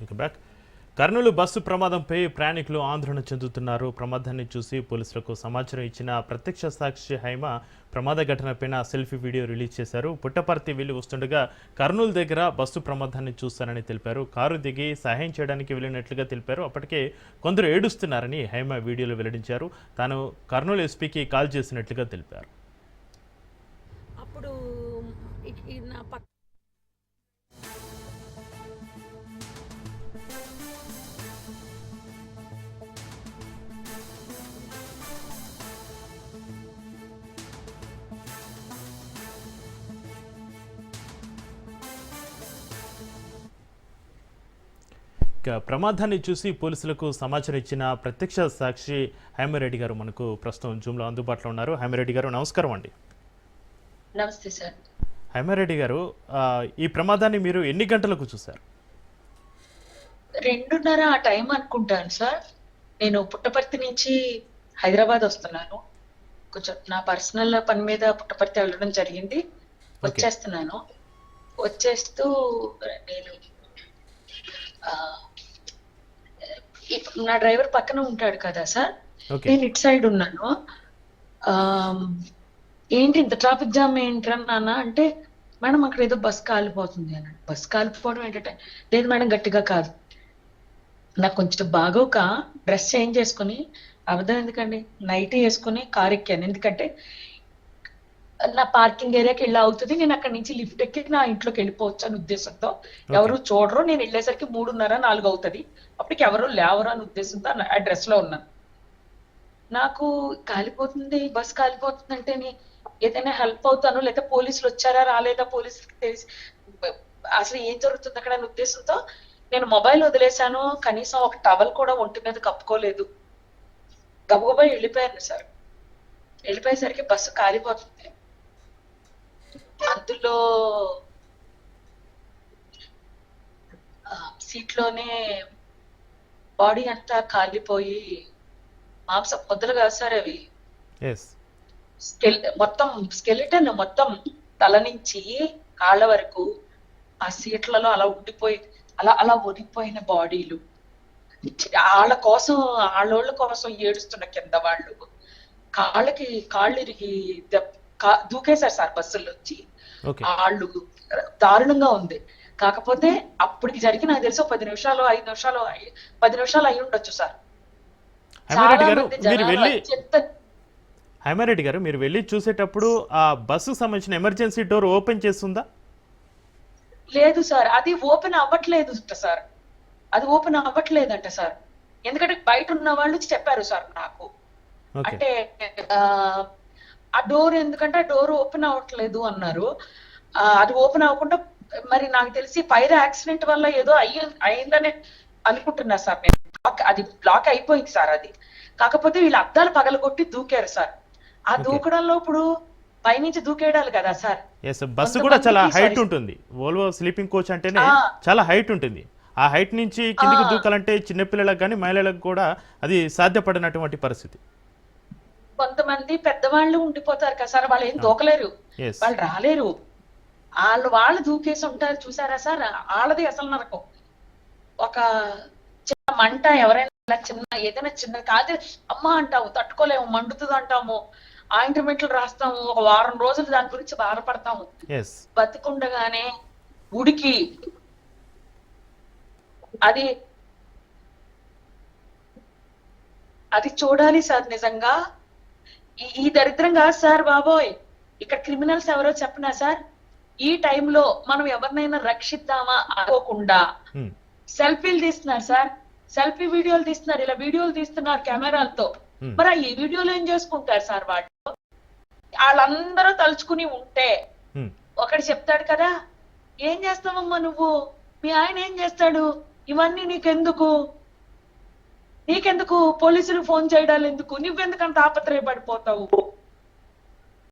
ఇక back Kurnool bus ప్రమాదంపై ప్రయాణికులు ఆందోళన చెందుతున్నారు. ప్రమాదాన్ని చూసి పోలీసులకు సమాచారం ఇచ్చిన ప్రత్యక్ష సాక్షి హైమ ప్రమాద ఘటనపైన సెల్ఫీ వీడియో రిలీజ్ చేశారు. పుట్టపర్తి వెళ్లి వస్తుండగా కర్నూలు దగ్గర బస్సు ప్రమాదాన్ని చూస్తారని తెలిపారు. కారు దిగి సహాయం చేయడానికి వెళ్ళినట్లుగా తెలిపారు. అప్పటికే కొందరు ఏడుస్తున్నారని హైమ వీడియోలో వెల్లడించారు. తాను కర్నూలు ఎస్పీకి కాల్ చేసినట్లుగా తెలిపారు. అప్పుడు నా పక్క ఇక ప్రమాదాన్ని చూసి పోలీసులకు సమాచారం ఇచ్చిన ప్రత్యక్ష సాక్షి హైమారెడ్డి గారు మనకు ప్రస్తుతం జూమ్లో అందుబాటులో ఉన్నారు. హైమారెడ్డి గారు నమస్కారం అండి. నమస్తే సార్. హైమారెడ్డి గారు, ఈ ప్రమాదాన్ని మీరు ఎన్ని గంటలకు చూశారు? 2:30 ఆ టైం అనుకుంటాను సార్. నేను పుట్టపర్తి నుంచి హైదరాబాద్ వస్తున్నాను. కొంచెం నా పర్సనల్ పని మీద పుట్టపర్తి వెళ్ళడం జరిగింది. వచ్చేస్తున్నాను. వచ్చేస్తూ నేను నా డ్రైవర్ పక్కన ఉంటాడు కదా సార్, నేను ఇటు సైడ్ ఉన్నాను. ఏంటి ఇంత ట్రాఫిక్ జామ్ ఏంట్రా నాన్న అంటే, మేడం అక్కడ ఏదో బస్ కాలిపోతుంది అన్నాడు. బస్ కాలిపోవడం ఏంటంటే, లేదు మేడం గట్టిగా కాదు. నాకు కొంచెం బాగోక డ్రెస్ చేంజ్ చేసుకుని, అబద్ధం ఎందుకండి, నైట్ వేసుకుని కార్ ఎక్కాను. ఎందుకంటే నా పార్కింగ్ ఏరియాకి వెళ్ళి అవుతుంది, నేను అక్కడి నుంచి లిఫ్ట్ ఎక్కి నా ఇంట్లోకి వెళ్ళిపోవచ్చు అనే ఉద్దేశంతో, ఎవరు చూడరు, నేను వెళ్ళేసరికి 3:30-4 అవుతుంది, అప్పటికి ఎవరు లేవరు అనే ఉద్దేశంతో ఆ డ్రెస్ లో ఉన్నాను. నాకు కాలిపోతుంది, బస్ కాలిపోతుంది అంటే ఏదైనా హెల్ప్ అవుతాను, లేదా పోలీసులు వచ్చారా రాలేదా పోలీసులకి తెలిసి అసలు ఏం జరుగుతుంది అక్కడ అనే ఉద్దేశంతో నేను మొబైల్ వదిలేశాను. కనీసం ఒక టవల్ కూడా ఒంటి మీద కప్పుకోలేదు. గబగబా వెళ్ళిపోయాను సార్. వెళ్ళిపోయేసరికి బస్సు కాలిపోతుంది. అందులో సీట్లోనే బాడీ అంతా కాలిపోయి మాంసం ముద్దలు కాదు సార్ అవి. మొత్తం స్కెలిటన్ మొత్తం తల నుంచి కాళ్ళ వరకు ఆ సీట్లలో అలా ఉండిపోయి అలా అలా ఒరిగిపోయిన బాడీలు. వాళ్ళ కోసం ఏడుస్తున్న కింద వాళ్ళు కాళ్ళు ఇరిగి దూకేశారు సార్ బస్సుల్లోంచి. వాళ్ళు దారుణంగా ఉంది. కాకపోతే అప్పటికి జరిగి నాకు తెలిసి 10 నిమిషాలు 5 నిమిషాలు 10 నిమిషాలు అయి ఉండొచ్చు సార్. హైమారెడ్డి గారు, మీరు వెళ్ళి చూసేటప్పుడు ఆ బస్సుకు సంబంధించిన ఎమర్జెన్సీ డోర్ ఓపెన్ చేస్తుందా? లేదు సార్, అది ఓపెన్ అవ్వట్లేదు సార్. అది ఓపెన్ అవ్వట్లేదంట సార్. ఎందుకంటే బయట ఉన్న వాళ్ళు చెప్పారు సార్ నాకు. అంటే ఆ డోర్ ఎందుకంటే ఆ డోర్ ఓపెన్ అవ్వట్లేదు అన్నారు. అది ఓపెన్ అవ్వకుండా మరి నాకు తెలిసి ఫైర్ యాక్సిడెంట్ వల్ల ఏదో అయిందని అనుకుంటున్నా సార్. నేను అది బ్లాక్ అయిపోయింది సార్. అది కాకపోతే వీళ్ళు అద్దాలు పగలగొట్టి దూకారు సార్. ఆ దూకడంలో ఇప్పుడు పైనుంచి దూకేయడాలి కదా సార్. బస్సు కూడా చాలా హైట్ ఉంటుంది. వోల్వో స్లీపింగ్ కోచ్ అంటేనే చాలా హైట్ ఉంటుంది. ఆ హైట్ నుంచి కిందికి దూకాలంటే చిన్నపిల్లలకు కానీ మహిళలకు కూడా అది సాధ్యపడినటువంటి పరిస్థితి. కొంతమంది పెద్దవాళ్ళు ఉండిపోతారు కదా సార్, వాళ్ళు ఏం దూకలేరు, వాళ్ళు రాలేరు. వాళ్ళు దూకేసి ఉంటారు చూసారా సార్. వాళ్ళది అసలు నరకం. ఒక చిన్న మంట ఎవరైనా ఏదైనా చిన్న కాదు అమ్మ అంటాము, తట్టుకోలేము, మండుతుంది అంటాము, ఆయింట్మెంట్లు రాస్తాము, ఒక వారం రోజులు దాని గురించి బాధపడతాము. బతికుండగానే ఉడికి అది చూడాలి సార్. నిజంగా ఈ దరిద్రం కాదు సార్ బాబోయ్. ఇక్కడ క్రిమినల్స్ ఎవరో చెప్పనా సార్, ఈ టైంలో మనం ఎవరినైనా రక్షిద్దామా అనుకోకుండా సెల్ఫీలు తీస్తున్నారు సార్. సెల్ఫీ వీడియోలు తీస్తున్నారు, ఇలా వీడియోలు తీస్తున్నారు కెమెరాలతో. మరి ఈ వీడియోలు ఏం చేసుకుంటారు సార్? వాళ్ళందరూ తలుచుకుని ఉంటే ఒకటి చెప్తాడు కదా, ఏం చేస్తావమ్మా నువ్వు, మీ ఆయన ఏం చేస్తాడు, ఇవన్నీ నీకెందుకు పోలీసులకు ఫోన్ చేయడాలు ఎందుకు, నువ్వెందుకంత ఆపత్రయపడిపోతావు?